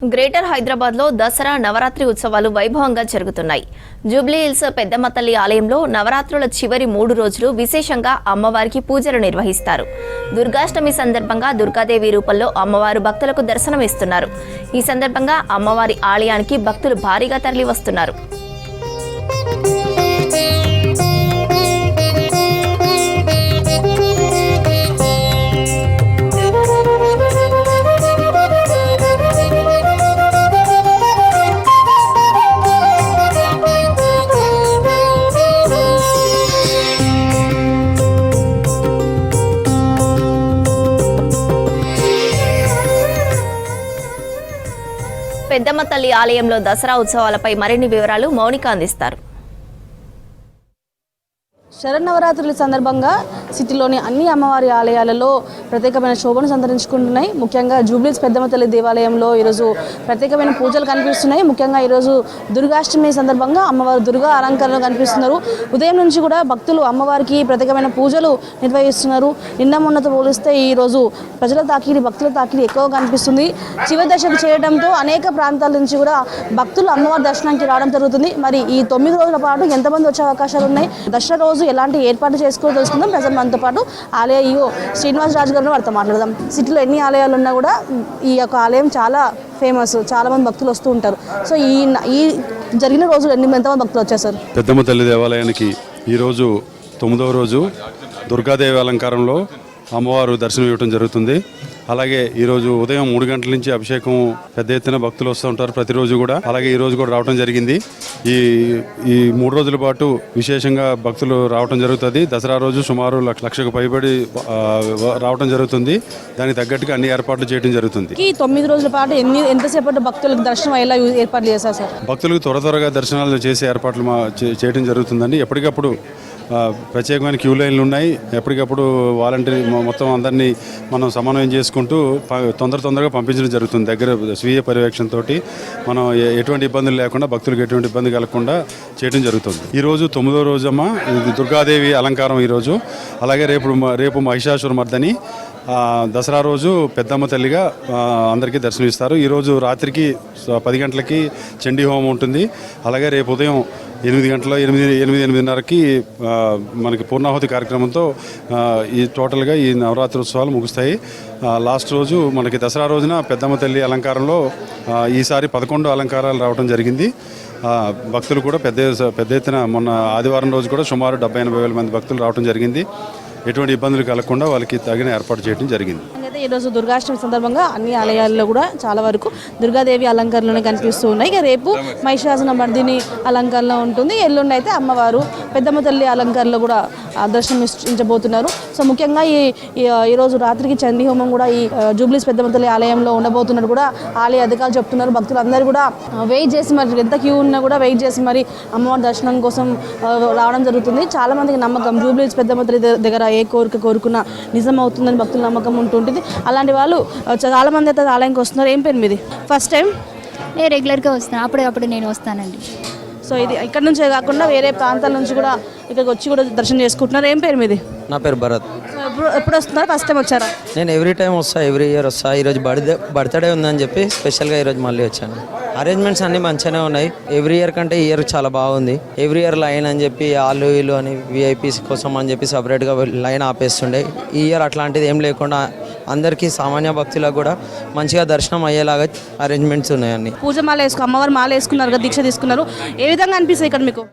Greater Hyderabad లో దసరా నవరాత్రి ఉత్సవాలు వైభవంగా జరుగుతున్నాయి. జూబ్లీ హిల్స్ పెద్దమ్మ తల్లి ఆలయంలో నవరాత్రుల చివరి 3 రోజులు విశేషంగా అమ్మవారికి పూజలు నిర్వహిస్తారు. దుర్గాష్టమి సందర్భంగా దుర్గాదేవి రూపంలో అమ్మవారు భక్తులకు దర్శనమిస్తున్నారు. ఈ సందర్భంగా అమ్మవారి ఆలయానికి భక్తులు భారీగా తరలి వస్తున్నారు. పెద్దమ్మ తల్లి ఆలయంలో దసరా ఉత్సవాలపై మరిన్ని వివరాలు మౌనిక అందిస్తారు. శరన్నవరాత్రుల సందర్భంగా సిటీలోని అన్ని అమ్మవారి ఆలయాలలో ప్రత్యేకమైన శోభను సంతరించుకుంటున్నాయి. ముఖ్యంగా జూబ్లీస్ పెద్దమ్మ తల్లి దేవాలయంలో ఈరోజు ప్రత్యేకమైన పూజలు కనిపిస్తున్నాయి. ముఖ్యంగా ఈరోజు దుర్గాష్టమి సందర్భంగా అమ్మవారు దుర్గా అలంకరణలు కనిపిస్తున్నారు. ఉదయం నుంచి కూడా భక్తులు అమ్మవారికి ప్రత్యేకమైన పూజలు నిర్వహిస్తున్నారు. నిన్న మొన్నతో పోలిస్తే ఈరోజు ప్రజల తాకిడి భక్తుల తాకిడి ఎక్కువగా కనిపిస్తుంది. చివరి దశకు చేయడంతో అనేక ప్రాంతాల నుంచి కూడా భక్తులు అమ్మవారి దర్శనానికి రావడం జరుగుతుంది. మరి ఈ 9 రోజుల పాటు ఎంతమంది వచ్చే అవకాశాలు ఉన్నాయి, దసరా రోజు ఎలాంటి ఏర్పాట్లు చేసుకోవాలో తెలుసుకుందాం. ప్రజలు మనతో పాటు ఆలయ ఈఓ శ్రీనివాస్ రాజు గారిని వారితో మాట్లాడదాం. సిటీలో ఎన్ని ఆలయాలు ఉన్నా కూడా ఈ యొక్క ఆలయం చాలా ఫేమస్, చాలా మంది భక్తులు వస్తూ ఉంటారు. సో ఈ జరిగిన రోజులు ఎంతమంది భక్తులు వచ్చేసారు? పెద్దమ్మ తల్లి దేవాలయానికి ఈరోజు 9వ రోజు దుర్గాదేవి అలంకారంలో అమ్మవారు దర్శనం ఇవ్వడం జరుగుతుంది. అలాగే ఈరోజు ఉదయం 3 గంటల నుంచి అభిషేకం పెద్ద ఎత్తున భక్తులు వస్తూ ఉంటారు ప్రతిరోజు కూడా. అలాగే ఈ రోజు కూడా రావడం జరిగింది. ఈ 3 రోజుల పాటు విశేషంగా భక్తులు రావడం జరుగుతుంది. దసరా రోజు సుమారు 1,00,000కు పైబడి రావడం జరుగుతుంది. దానికి తగ్గట్టుగా అన్ని ఏర్పాట్లు చేయడం జరుగుతుంది. ఈ 9 రోజుల పాటు ఎంతసేపటి భక్తులకు దర్శనం అయ్యేలా ఏర్పాట్లు చేశారు సార్? భక్తులకు త్వరగా దర్శనాలు చేసే ఏర్పాట్లు చేయడం జరుగుతుందండి. ఎప్పటికప్పుడు ప్రత్యేకమైన క్యూ లైన్లు ఉన్నాయి. ఎప్పటికప్పుడు వాలంటీర్ మొత్తం అందరినీ మనం సమన్వయం చేసుకుంటూ తొందరగా పంపించడం జరుగుతుంది. దగ్గర స్వీయ పర్యవేక్షణతో మనం ఎటువంటి ఇబ్బందులు లేకుండా భక్తులకు ఎటువంటి ఇబ్బంది కలగకుండా చేయడం జరుగుతుంది. ఈరోజు 9వ రోజమ్మా, ఇది దుర్గాదేవి అలంకారం ఈరోజు. అలాగే రేపు మహిషాసుర మర్దని దసరా రోజు పెద్దమ్మ తల్లిగా అందరికీ దర్శనమిస్తారు. ఈరోజు రాత్రికి 10 గంటలకి చండీ హోమం ఉంటుంది. అలాగే రేపు ఉదయం 8 గంటల 8:30కి మనకి పూర్ణాహుతి కార్యక్రమంతో ఈ టోటల్గా ఈ నవరాత్రి ఉత్సవాలు ముగుస్తాయి. లాస్ట్ రోజు మనకి దసరా రోజున పెద్దమ్మ తల్లి అలంకారంలో ఈసారి 11 అలంకారాలు రావడం జరిగింది. భక్తులు కూడా పెద్ద ఎత్తున మొన్న ఆదివారం రోజు కూడా సుమారు 70-80 వేల మంది భక్తులు రావడం జరిగింది. ఎటువంటి ఇబ్బందులు కలగకుండా వాళ్ళకి తగిన ఏర్పాటు చేయడం జరిగింది. అయితే ఈరోజు దుర్గాష్టమి సందర్భంగా అన్ని ఆలయాల్లో కూడా చాలా వరకు దుర్గాదేవి అలంకరణలోనే కనిపిస్తూ ఉన్నాయి. ఇక రేపు మహిషాసుర మర్దిని అలంకరణలో ఉంటుంది. ఎల్లుండి అయితే అమ్మవారు పెద్దమ్మ తల్లి అలంకరణలో కూడా దర్శనమించబోతున్నారు. సో ముఖ్యంగా ఈరోజు రాత్రికి చండీ హోమం కూడా ఈ జూబ్లీస్ పెద్దమ్మ తల్లి ఆలయంలో ఉండబోతున్నట్టు కూడా ఆలయ అధికారులు చెప్తున్నారు. భక్తులు అందరూ కూడా వెయిట్ చేసి మరి ఎంత క్యూ ఉన్నా కూడా వెయిట్ చేసి మరి అమ్మవారి దర్శనం కోసం రావడం జరుగుతుంది. చాలా మందికి నమ్మకం జూబ్లీస్ పెద్దమ్మ తల్లి దగ్గర ఏ కోరిక కోరుకున్నా నిజం అవుతుందని భక్తుల నమ్మకం ఉంటుంటుంది. అలాంటి వాళ్ళు చాలా మంది అయితే ఆలయానికి వస్తున్నారు. ఏం పేరు మీది? ఫస్ట్ టైం నేను రెగ్యులర్గా వస్తాను, అప్పుడప్పుడు నేను వస్తానండి. సో ఇది ఇక్కడ నుంచే కాకుండా వేరే ప్రాంతాల నుంచి కూడా ఇక్కడికి వచ్చి కూడా దర్శనం చేసుకుంటున్నారు. ఏం పేరు మీది? నా పేరు భరత్. ఎప్పుడు వస్తున్నారు? ఫస్ట్ టైం వచ్చారా? నేను ఎవ్రీ టైం వస్తా, ఎవ్రీ ఇయర్ వస్తా. ఈరోజు బర్త్డే ఉందని చెప్పి స్పెషల్గా ఈరోజు మళ్ళీ వచ్చాను. అరేంజ్మెంట్స్ అన్నీ మంచిగానే ఉన్నాయి. ఎవ్రీ ఇయర్ కంటే ఈ ఇయర్ చాలా బాగుంది. ఎవ్రీ ఇయర్ లైన్ అని చెప్పి వాళ్ళు వీళ్ళు అని విఐపీస్ కోసం అని చెప్పి సపరేట్గా లైన్ ఆపేస్తుండే. ఈ ఇయర్ అట్లాంటిది ఏం లేకుండా అందరికీ సామాన్య భక్తులకు కూడా మంచిగా దర్శనం అయ్యేలాగా అరేంజ్మెంట్స్ ఉన్నాయన్ని. పూజ మాల అమ్మవారు మాల వేసుకున్నారు కదా, దీక్ష తీసుకున్నారు. ఏ విధంగా అనిపిస్తుంది ఇక్కడ మీకు?